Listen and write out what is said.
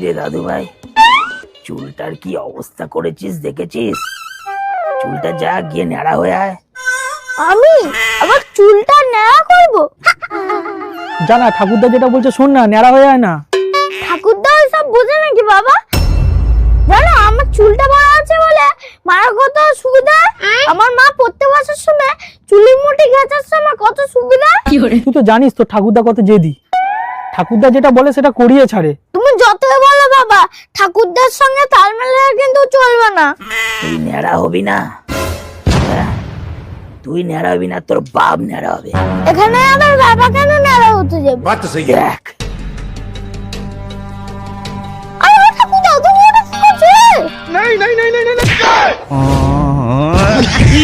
রে দাদু ভাই, চুলটার কি অবস্থা করেছিস দেখেছিস? চুলটা যা গিয়ে ন্যাড়া হয়ে আয়। আমি আবার চুলটা ন্যাড়া করব? জানা ঠাকুরদা যেটা বলছে শোন না, ন্যাড়া হয়ে যায় না। ঠাকুরদা সব বোঝে নাকি বাবা? জানো আমার চুলটা বড় আছে বলে মার কত সুবিধা। আমার মা প্রত্যেক বছর সময় চুলের মুঠি গেছার সময় কত সুবিধা। তুই তো জানিস তো ঠাকুরদা কত জেদি। ঠাকুরদা যেটা বলে সেটা করিয়ে ছাড়ে। তুমি যতই বলো বাবা, ঠাকুরদার সঙ্গে তাল মেলালে কিন্তু চলবে না। তুই ন্যাড়া হবি না, হ্যাঁ? তুই ন্যাড়া হবি না, তোর বাপ ন্যাড়া হবে। এখানে আমার বাবা কেন ন্যাড়া হতে যাবে? দেখ আরে ঠাকুরদা তুমি এটা কি করছো? কি